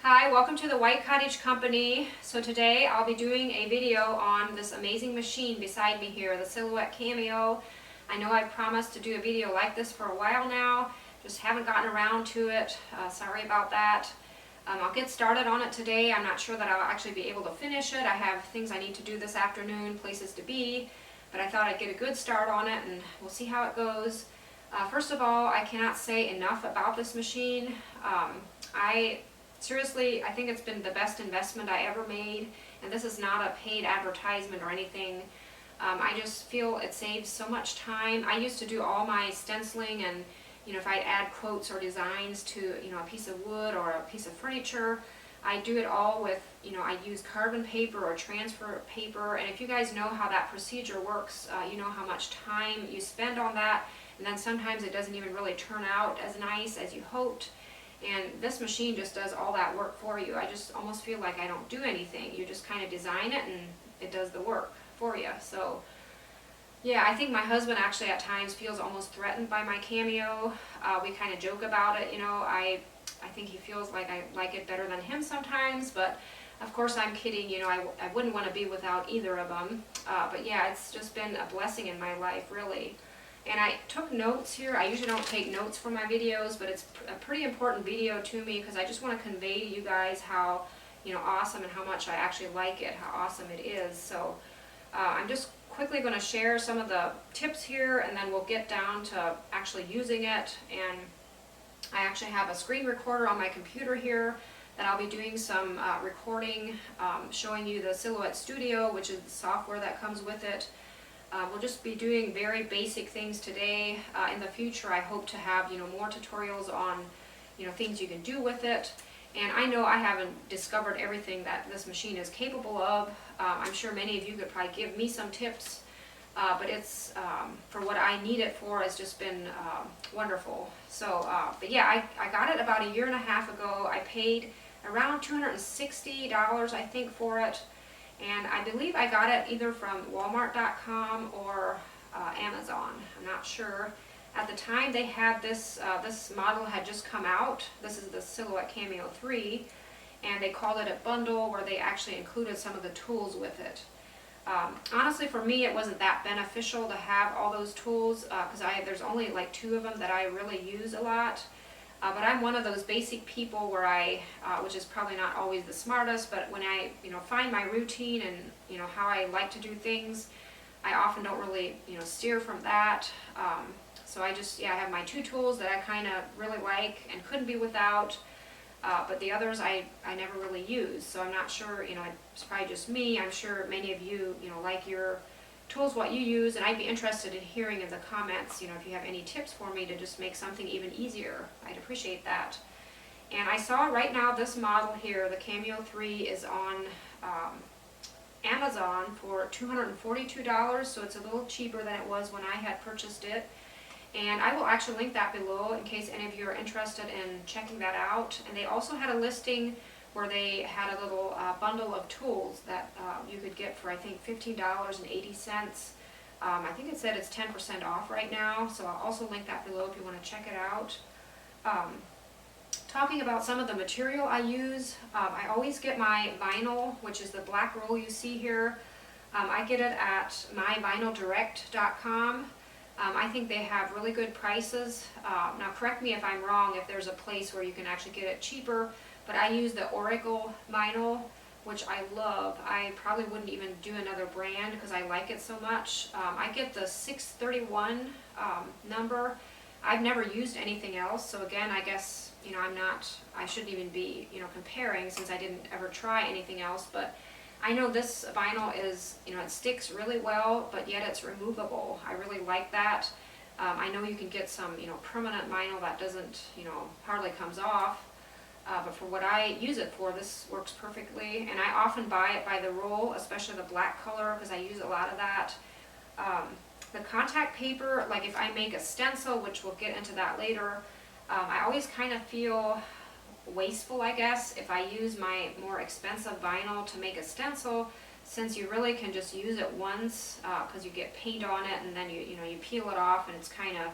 Hi, welcome to the White Cottage Company. So today I'll be doing a video on this amazing machine beside me here, the Silhouette Cameo. I know I've promised to do a video like this for a while now, just haven't gotten around to it. Sorry about that. I'll get started on it today. I'm not sure that I'll actually be able to finish it. I have things I need to do this afternoon, places to be, but I thought I'd get a good start on it and we'll see how it goes. First of all, I cannot say enough about this machine. Seriously, I think it's been the best investment I ever made, and this is not a paid advertisement or anything. I just feel it saves so much time. I used to do all my stenciling, and if I'd add quotes or designs to a piece of wood or a piece of furniture, I do it all with I use carbon paper or transfer paper, and if you guys know how that procedure works, you know how much time you spend on that, and then sometimes it doesn't even really turn out as nice as you hoped. And this machine just does all that work for you. I just almost feel like I don't do anything. You just kind of design it and it does the work for you. So yeah, I think my husband actually at times feels almost threatened by my Cameo. We kind of joke about it, I think he feels like I like it better than him sometimes, but of course I'm kidding, I wouldn't want to be without either of them. But yeah, it's just been a blessing in my life, really. And I took notes here. I usually don't take notes for my videos, but it's a pretty important video to me because I just want to convey to you guys how awesome and how much I actually like it, how awesome it is. So I'm just quickly going to share some of the tips here, and then we'll get down to actually using it. And I actually have a screen recorder on my computer here that I'll be doing some recording, showing you the Silhouette Studio, which is the software that comes with it. We'll just be doing very basic things today. In the future, I hope to have more tutorials on things you can do with it. And I know I haven't discovered everything that this machine is capable of. I'm sure many of you could probably give me some tips, but it's for what I need it for, it's just been wonderful. So, but yeah, I got it about a year and a half ago. I paid around $260, I think, for it. And I believe I got it either from Walmart.com or Amazon. I'm not sure. At the time they had this, this model had just come out. This is the Silhouette Cameo 3, and they called it a bundle where they actually included some of the tools with it. Honestly, for me, it wasn't that beneficial to have all those tools because there's only like 2 of them that I really use a lot. But I'm one of those basic people where which is probably not always the smartest, but when I, find my routine and, how I like to do things, I often don't really, steer from that. So I have my 2 tools that I kind of really like and couldn't be without, but the others I never really use. So I'm not sure, it's probably just me. I'm sure many of you, like your tools, what you use, and I'd be interested in hearing in the comments, if you have any tips for me to just make something even easier. I'd appreciate that. And I saw right now this model here, the Cameo 3, is on Amazon for $242, so it's a little cheaper than it was when I had purchased it. And I will actually link that below in case any of you are interested in checking that out. And they also had a listing where they had a little bundle of tools that you could get for, I think, $15.80. I think it said it's 10% off right now, so I'll also link that below if you want to check it out. Talking about some of the material I use, I always get my vinyl, which is the black roll you see here. I get it at myvinyldirect.com. I think they have really good prices. Now correct me if I'm wrong, if there's a place where you can actually get it cheaper, but I use the Oracle vinyl, which I love. I probably wouldn't even do another brand because I like it so much. I get the 631 number. I've never used anything else, so again, I guess I shouldn't even be comparing since I didn't ever try anything else. But I know this vinyl is it sticks really well, but yet it's removable. I really like that. I know you can get some permanent vinyl that doesn't hardly comes off. But for what I use it for, this works perfectly. And I often buy it by the roll, especially the black color, because I use a lot of that. The contact paper, like if I make a stencil, which we'll get into that later, I always kind of feel wasteful, I guess, if I use my more expensive vinyl to make a stencil, since you really can just use it once because you get paint on it and then you peel it off, and it's kind of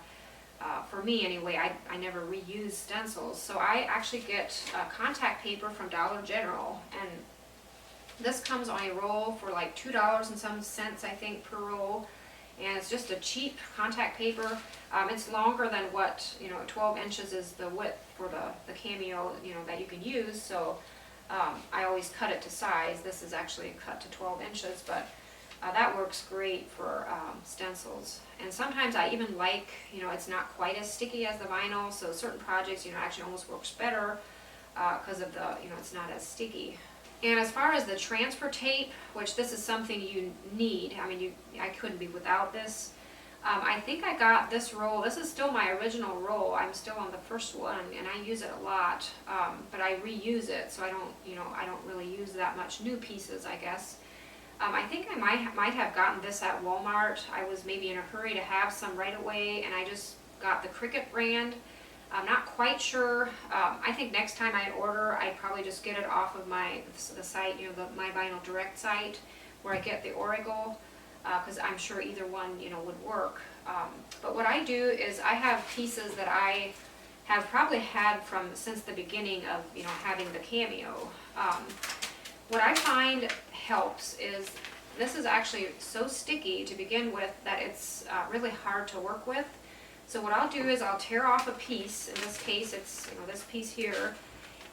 for me anyway, I never reuse stencils. So I actually get contact paper from Dollar General, and this comes on a roll for like $2 and some cents, I think, per roll. And it's just a cheap contact paper. It's longer than what, 12 inches is the width for the Cameo, that you can use. So I always cut it to size. This is actually cut to 12 inches, but that works great for stencils. And sometimes I even like, it's not quite as sticky as the vinyl, so certain projects, actually almost works better because of the, it's not as sticky. And as far as the transfer tape, which this is something you need, I couldn't be without this. I think I got this roll. This is still my original roll. I'm still on the first one, and I use it a lot, but I reuse it, so I don't really use that much new pieces, I guess. I think I might have gotten this at Walmart. I was maybe in a hurry to have some right away, and I just got the Cricut brand. I'm not quite sure. I think next time I order, I'd probably just get it off of the site, My Vinyl Direct site, where I get the Origo, because I'm sure either one, would work. But what I do is I have pieces that I have probably had since the beginning of, having the Cameo. What I find helps is this is actually so sticky to begin with that it's really hard to work with. So what I'll do is I'll tear off a piece. In this case, it's this piece here,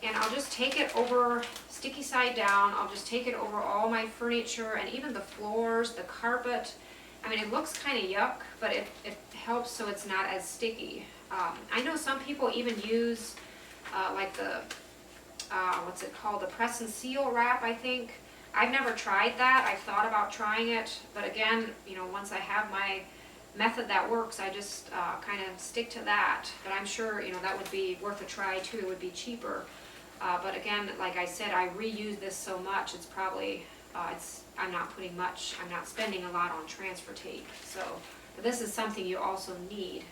and I'll just take it over, sticky side down. I'll just take it over all my furniture and even the floors, the carpet. It looks kind of yuck, but it helps so it's not as sticky. I know some people even use like the what's it called, the press and seal wrap, I think. I've never tried that. I've thought about trying it, but again, once I have my method that works, I just kind of stick to that. But I'm sure that would be worth a try too. It would be cheaper. But again, like I said, I reuse this so much. It's probably I'm not spending a lot on transfer tape. So but this is something you also need.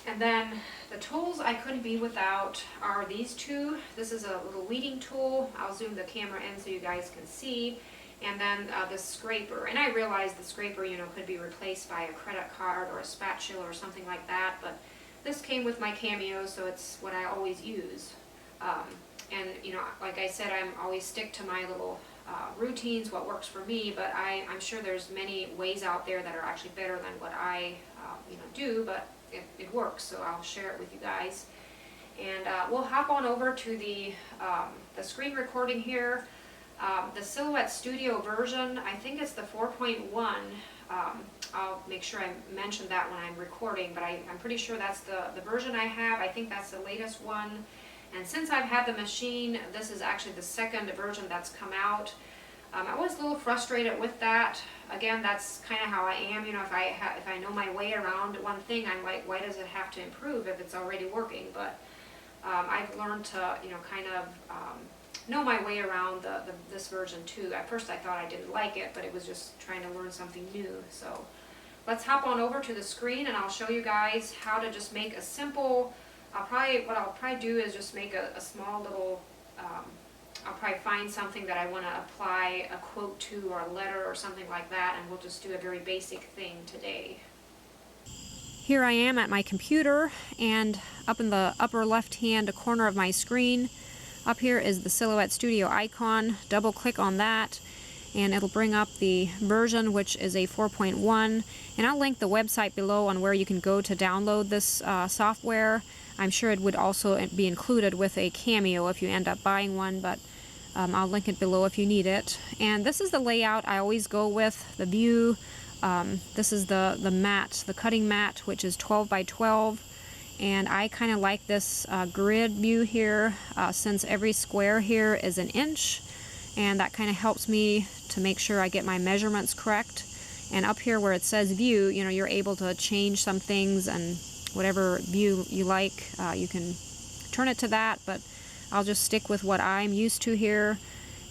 And then the tools I couldn't be without are these two. This is a little weeding tool. I'll zoom the camera in so you guys can see. And then the scraper. And I realize the scraper, could be replaced by a credit card or a spatula or something like that. But this came with my Cameo, so it's what I always use. And like I said, I'm always stick to my little routines, what works for me. But I'm sure there's many ways out there that are actually better than what I do. But it works, so I'll share it with you guys. And we'll hop on over to the screen recording here. The Silhouette Studio version, I think it's the 4.1. I'll make sure I mention that when I'm recording, but I'm pretty sure that's the version I have. I think that's the latest one. And since I've had the machine, this is actually the second version that's come out. I was a little frustrated with that. Again, that's kind of how I am. If I know my way around one thing, I'm like, why does it have to improve if it's already working? But I've learned to, kind of know my way around this version too. At first I thought I didn't like it, but it was just trying to learn something new. So let's hop on over to the screen and I'll show you guys how to just make a simple, what I'll probably do is just make a small little, I'll probably find something that I want to apply a quote to or a letter or something like that, and we'll just do a very basic thing today. Here I am at my computer, and up in the upper left hand corner of my screen, up here is the Silhouette Studio icon. Double click on that and it'll bring up the version, which is a 4.1, and I'll link the website below on where you can go to download this software. I'm sure it would also be included with a Cameo if you end up buying one, but I'll link it below if you need it. And this is the layout I always go with, the view. This is the mat, the cutting mat, which is 12 by 12. And I kind of like this grid view here, since every square here is an inch, and that kind of helps me to make sure I get my measurements correct. And up here where it says view, you're able to change some things, and whatever view you like, you can turn it to that, but I'll just stick with what I'm used to here.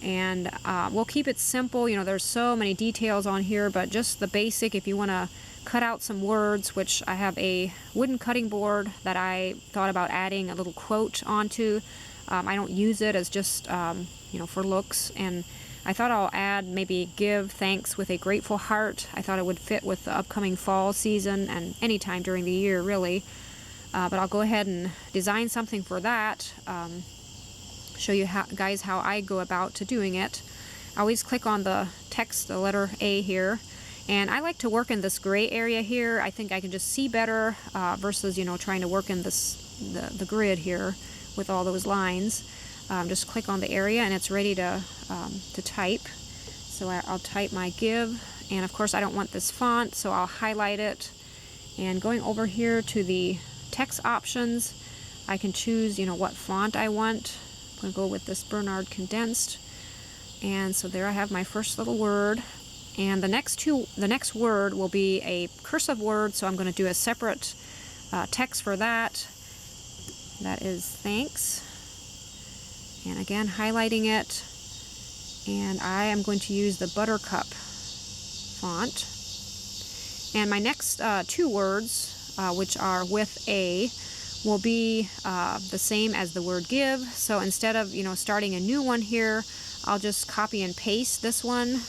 And we'll keep it simple. There's so many details on here, but just the basic. If you want to cut out some words, which I have a wooden cutting board that I thought about adding a little quote onto. I don't use it as just for looks, and I thought I'll add maybe give thanks with a grateful heart. I thought it would fit with the upcoming fall season and any time during the year really. But I'll go ahead and design something for that. Show you guys how I go about to doing it. I always click on the text, the letter A here, and I like to work in this gray area here. I think I can just see better versus, you know, trying to work in the grid here with all those lines. Just click on the area and it's ready to type. So I'll type my give, and of course I don't want this font, so I'll highlight it. And going over here to the text options, I can choose, you know, what font I want. I'm going to go with this Bernard Condensed. And so there I have my first little word. And the next word will be a cursive word, so I'm going to do a separate text for that. That is thanks. And again, highlighting it. And I am going to use the Buttercup font. And my next two words, which are with a, will be the same as the word give. So instead of, you know, starting a new one here, I'll just copy and paste this one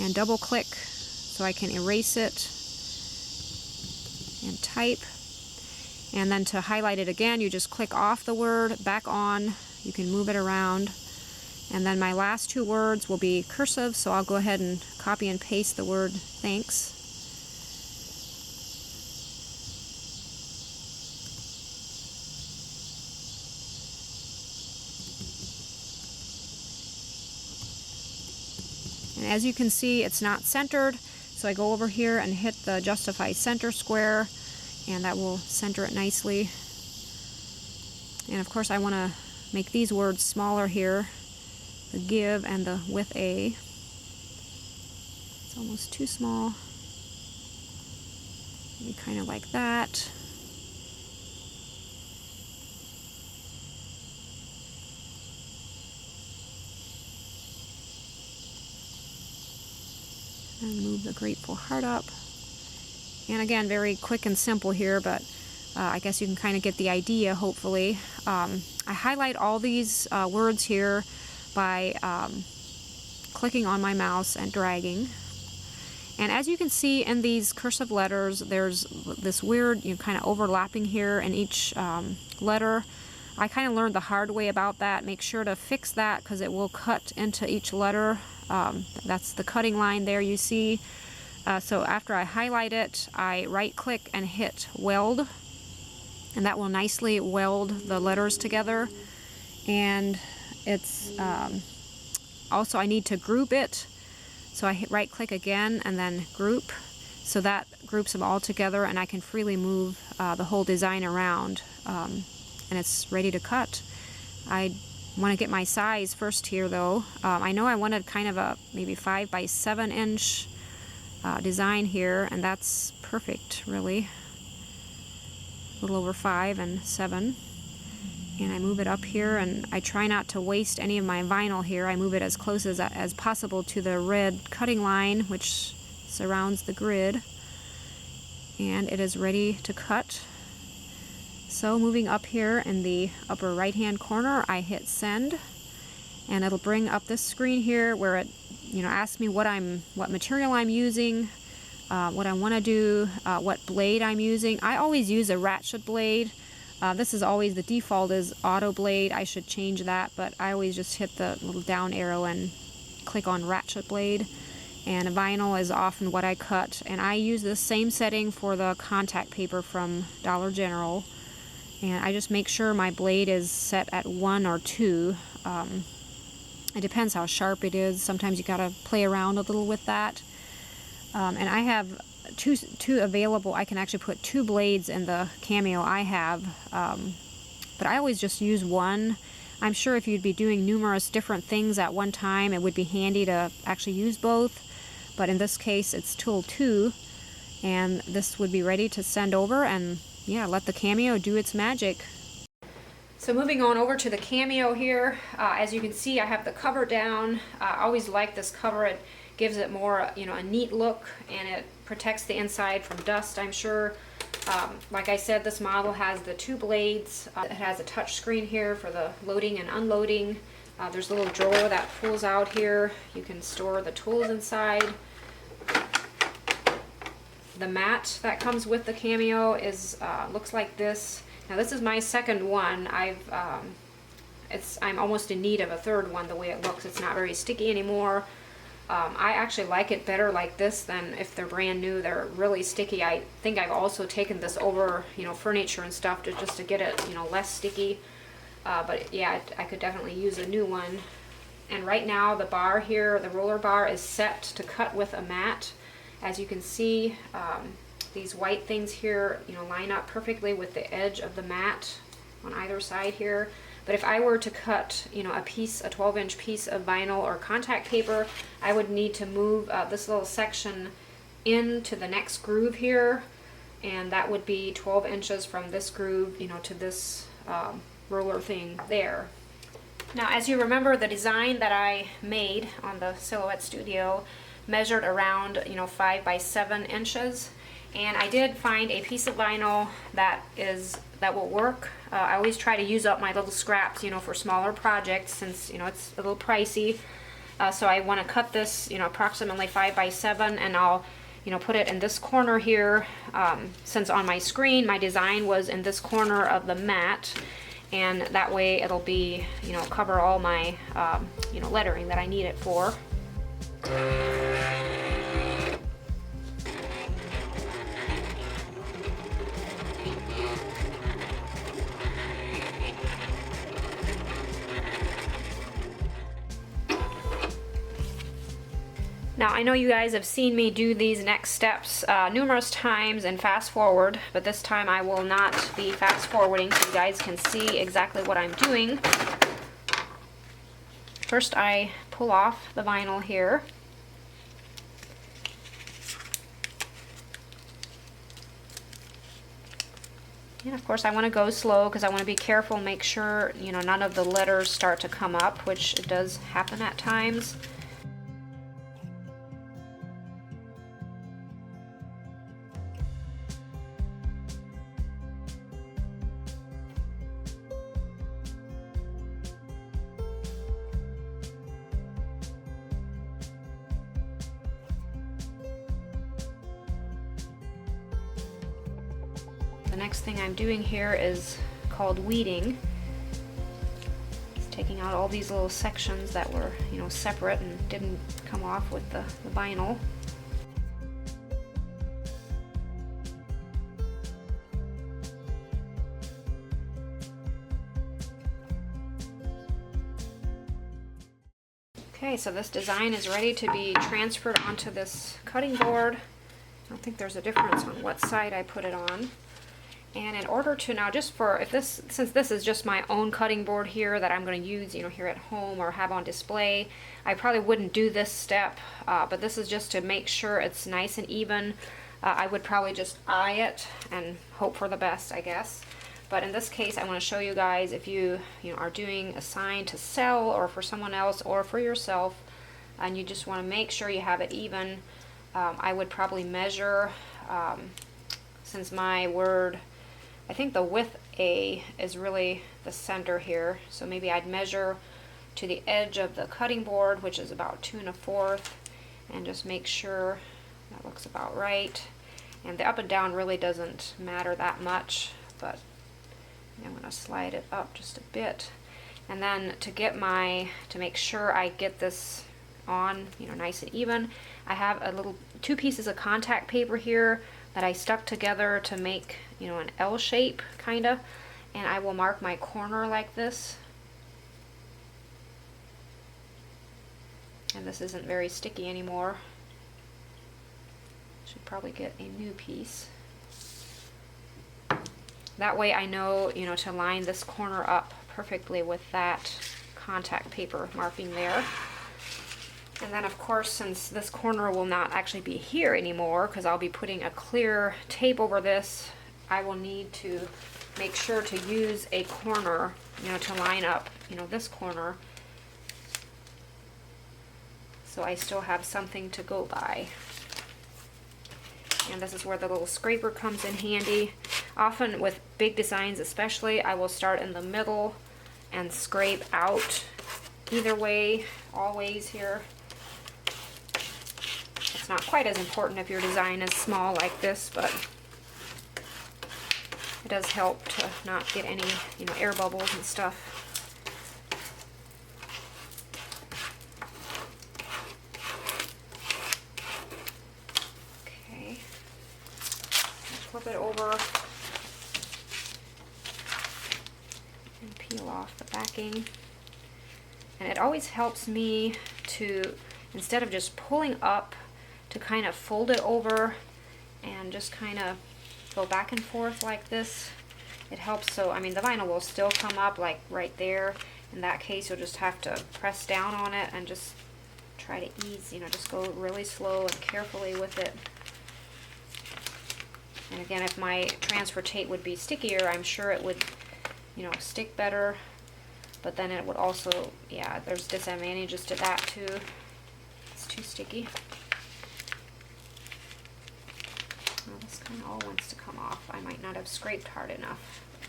and double click so I can erase it and type. And then to highlight it again, you just click off the word, back on, you can move it around. And then my last two words will be cursive, so I'll go ahead and copy and paste the word thanks. And as you can see, it's not centered, so I go over here and hit the Justify Center square, and that will center it nicely. And of course I want to make these words smaller here, the give and the with a. It's almost too small. Maybe kind of like that. And move the grateful heart up. And again, very quick and simple here, but I guess you can kind of get the idea, hopefully. I highlight all these words here by clicking on my mouse and dragging. And as you can see in these cursive letters, there's this weird, you know, kind of overlapping here in each letter. I kind of learned the hard way about that. Make sure to fix that because it will cut into each letter. That's the cutting line there you see. So after I highlight it, I right click and hit weld, and that will nicely weld the letters together. And it's also I need to group it, so I hit right click again and then group, so that groups them all together, and I can freely move the whole design around, and it's ready to cut. I want to get my size first here though. I know I wanted kind of a maybe 5 by 7 inch design here, and that's perfect really. A little over 5 and 7. And I move it up here, and I try not to waste any of my vinyl here. I move it as close as possible to the red cutting line which surrounds the grid, and it is ready to cut. So moving up here in the upper right hand corner, I hit send, and it'll bring up this screen here where it, you know, asks me what material I'm using, what I want to do, what blade I'm using. I always use a ratchet blade. This is always the default is auto blade. I should change that, but I always just hit the little down arrow and click on ratchet blade. And vinyl is often what I cut, and I use the same setting for the contact paper from Dollar General. And I just make sure my blade is set at 1 or 2. It depends how sharp it is. Sometimes you gotta play around a little with that. And I have two available. I can actually put 2 blades in the Cameo I have, but I always just use one. I'm sure if you'd be doing numerous different things at one time, it would be handy to actually use both. But in this case, it's tool 2, and this would be ready to send over, and yeah, let the Cameo do its magic. So moving on over to the Cameo here, as you can see, I have the cover down. I always like this cover. It gives it more, you know, a neat look, and it protects the inside from dust, I'm sure. Like I said, this model has the 2 blades. It has a touch screen here for the loading and unloading There's a little drawer that pulls out here. You can store the tools inside. The mat that comes with the Cameo is looks like this. Now this is my second one. I'm almost in need of a third one the way it looks. It's not very sticky anymore. I actually like it better like this than if they're brand new. They're really sticky. I think I've also taken this over, furniture and stuff just to get it, less sticky. But yeah, I could definitely use a new one. And right now the bar here, the roller bar, is set to cut with a mat. As you can see, these white things here, line up perfectly with the edge of the mat on either side here. But if I were to cut, a 12-inch piece of vinyl or contact paper, I would need to move this little section into the next groove here, and that would be 12 inches from this groove, to this roller thing there. Now, as you remember, the design that I made on the Silhouette Studio measured around 5 by 7 inches, and I did find a piece of vinyl that will work. I always try to use up my little scraps for smaller projects, since it's a little pricey. So I want to cut this approximately 5 by 7, and I'll put it in this corner here, since on my screen my design was in this corner of the mat, and that way it'll be cover all my lettering that I need it for. Now, I know you guys have seen me do these next steps numerous times and fast forward, but this time I will not be fast forwarding so you guys can see exactly what I'm doing. First, I pull off the vinyl here. And of course I want to go slow because I want to be careful, make sure none of the letters start to come up, which it does happen at times. The next thing I'm doing here is called weeding. It's taking out all these little sections that were, separate and didn't come off with the vinyl. Okay, so this design is ready to be transferred onto this cutting board. I don't think there's a difference on what side I put it on. And in order to now, since this is just my own cutting board here that I'm going to use, here at home or have on display, I probably wouldn't do this step, but this is just to make sure it's nice and even. I would probably just eye it and hope for the best, I guess. But in this case, I want to show you guys, if you are doing a sign to sell or for someone else or for yourself, and you just want to make sure you have it even, I would probably measure, since my word, I think the width A is really the center here, so maybe I'd measure to the edge of the cutting board, which is about 2 1/4, and just make sure that looks about right. And the up and down really doesn't matter that much, but I'm going to slide it up just a bit. And then to make sure I get this on, nice and even, I have two pieces of contact paper here that I stuck together to make, an L shape, kinda, and I will mark my corner like this. And this isn't very sticky anymore. Should probably get a new piece. That way I know, to line this corner up perfectly with that contact paper marking there. And then of course, since this corner will not actually be here anymore, because I'll be putting a clear tape over this, I will need to make sure to use a corner, to line up, this corner, so I still have something to go by. And this is where the little scraper comes in handy. Often with big designs especially, I will start in the middle and scrape out either way, always here. It's not quite as important if your design is small like this, but it does help to not get any, you know, air bubbles and stuff. Okay, flip it over and peel off the backing. And it always helps me to, instead of just pulling up, to kind of fold it over and just kind of go back and forth like this. It helps. So, I mean, the vinyl will still come up like right there. In that case, you'll just have to press down on it and just try to ease, you know, just go really slow and carefully with it. And again, if my transfer tape would be stickier, I'm sure it would, you know, stick better. But then it would also, yeah, there's disadvantages to that too. It's too sticky. Well, this kind of all wants to come off. I might not have scraped hard enough. I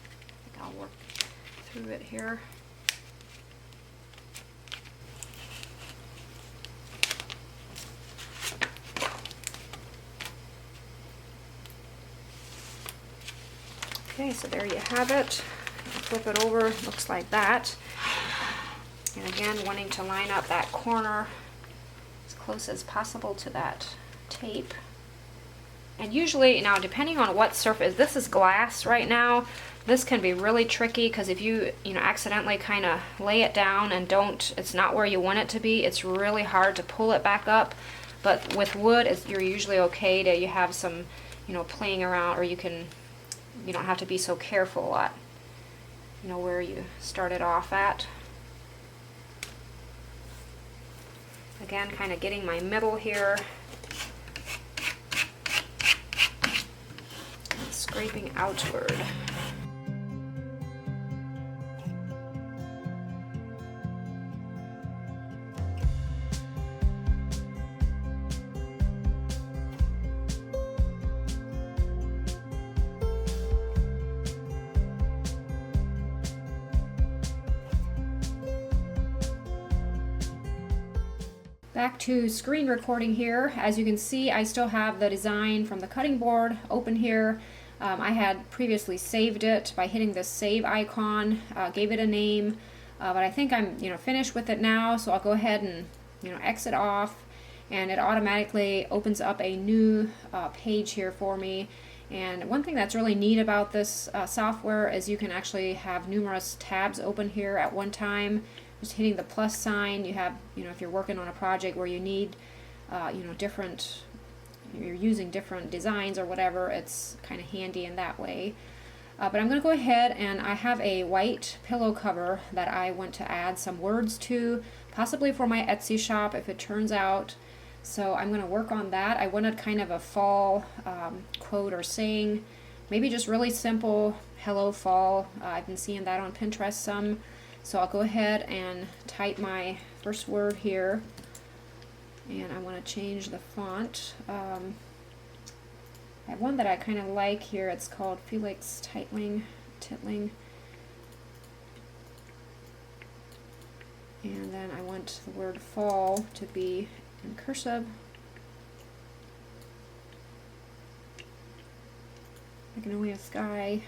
think I'll work through it here. Okay, so there you have it. Flip it over, looks like that. And again, wanting to line up that corner as close as possible to that tape. And usually, now depending on what surface, this is glass right now, this can be really tricky because if you accidentally kind of lay it down and it's not where you want it to be, it's really hard to pull it back up. But with wood, you're usually okay to, you have some, you know, playing around, or you don't have to be so careful at, you know, where you started off at. Again, kind of getting my middle here. And scraping outward. Back to screen recording here. As you can see, I still have the design from the cutting board open here. I had previously saved it by hitting the save icon, gave it a name, but I think I'm finished with it now, so I'll go ahead and exit off, and it automatically opens up a new page here for me. And one thing that's really neat about this software is you can actually have numerous tabs open here at one time. Just hitting the plus sign, you have, if you're working on a project where you need, you're using different designs or whatever, it's kind of handy in that way. But I'm going to go ahead, and I have a white pillow cover that I want to add some words to, possibly for my Etsy shop if it turns out. So I'm going to work on that. I wanted kind of a fall quote or saying, maybe just really simple, hello fall. I've been seeing that on Pinterest some. So I'll go ahead and type my first word here, and I want to change the font. I have one that I kind of like here. It's called Felix Titling. And then I want the word fall to be in cursive. Magnolia Sky.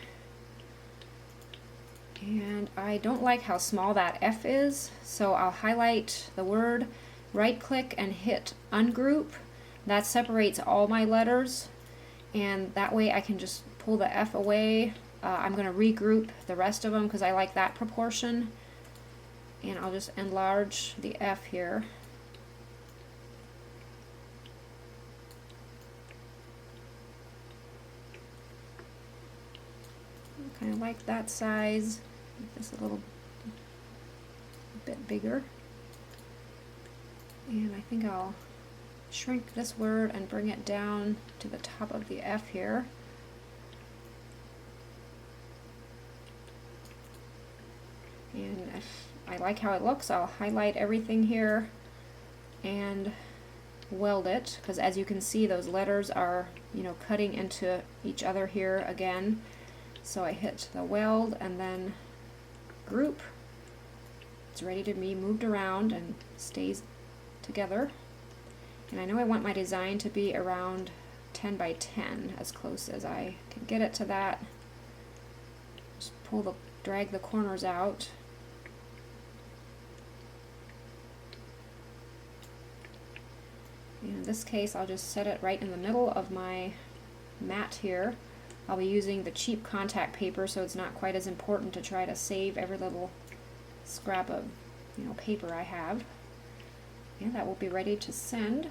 And I don't like how small that F is, so I'll highlight the word, right click and hit ungroup. That separates all my letters, and that way I can just pull the F away. I'm going to regroup the rest of them because I like that proportion, and I'll just enlarge the F here. Kind of like that size. Make this a bit bigger. And I think I'll shrink this word and bring it down to the top of the F here. And if I like how it looks, I'll highlight everything here and weld it, because as you can see, those letters are, cutting into each other here again. So I hit the weld and then group, It's ready to be moved around and stays together. And I know I want my design to be around 10 by 10, as close as I can get it to that. Just drag the corners out. And in this case, I'll just set it right in the middle of my mat here. I'll be using the cheap contact paper, so it's not quite as important to try to save every little scrap of paper I have. And that will be ready to send.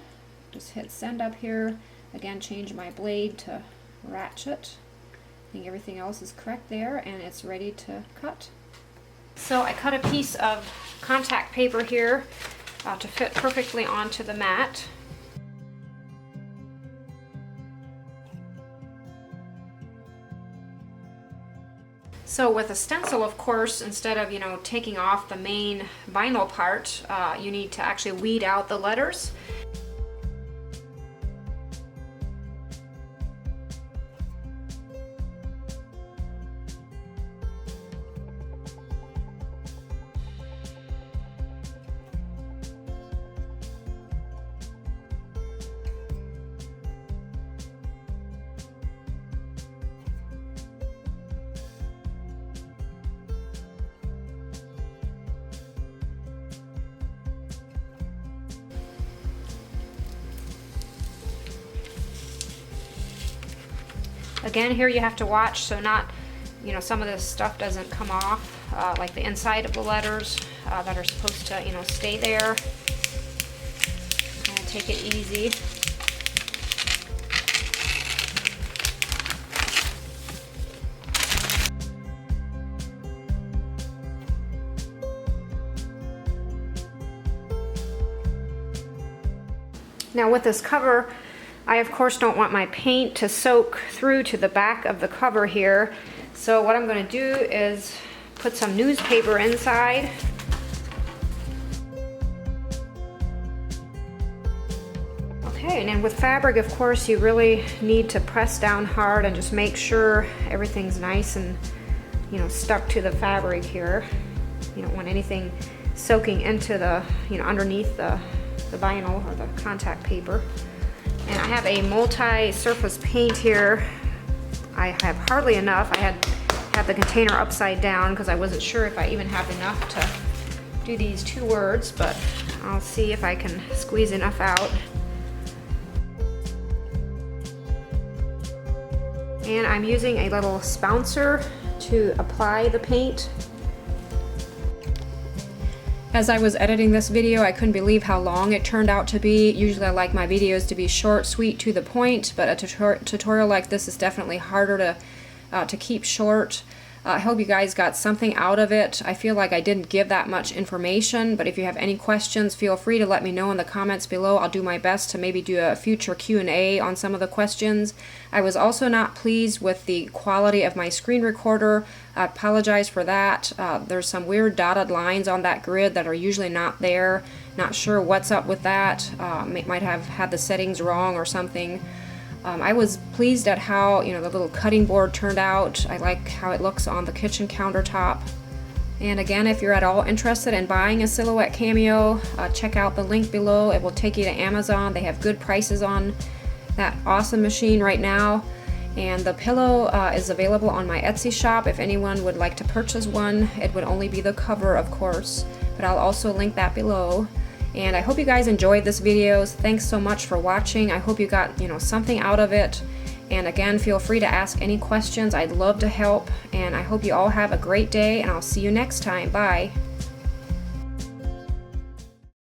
Just hit send up here. Again, change my blade to ratchet. I think everything else is correct there, and it's ready to cut. So I cut a piece of contact paper here to fit perfectly onto the mat. So with a stencil, of course, instead of taking off the main vinyl part, you need to actually weed out the letters. Again, here you have to watch so some of this stuff doesn't come off, like the inside of the letters that are supposed to, stay there. Kind of take it easy. Now with this cover, I of course don't want my paint to soak through to the back of the cover here. So what I'm going to do is put some newspaper inside. Okay, and then with fabric, of course, you really need to press down hard and just make sure everything's nice and stuck to the fabric here. You don't want anything soaking into the underneath the vinyl or the contact paper. And I have a multi-surface paint here. I have hardly enough. I had the container upside down because I wasn't sure if I even have enough to do these 2 words, but I'll see if I can squeeze enough out. And I'm using a little spouncer to apply the paint. As I was editing this video, I couldn't believe how long it turned out to be. Usually I like my videos to be short, sweet, to the point, but a tutorial like this is definitely harder to keep short. I hope you guys got something out of it. I feel like I didn't give that much information, but if you have any questions, feel free to let me know in the comments below. I'll do my best to maybe do a future Q&A on some of the questions. I was also not pleased with the quality of my screen recorder. I apologize for that. There's some weird dotted lines on that grid that are usually not there. Not sure what's up with that. Might have had the settings wrong or something. I was pleased at how the little cutting board turned out. I like how it looks on the kitchen countertop. And again, if you're at all interested in buying a Silhouette Cameo, check out the link below. It will take you to Amazon. They have good prices on that awesome machine right now. And the pillow is available on my Etsy shop. If anyone would like to purchase one, it would only be the cover, of course, but I'll also link that below. And I hope you guys enjoyed this video. Thanks so much for watching. I hope you got something out of it. And again, feel free to ask any questions. I'd love to help. And I hope you all have a great day, and I'll see you next time. Bye.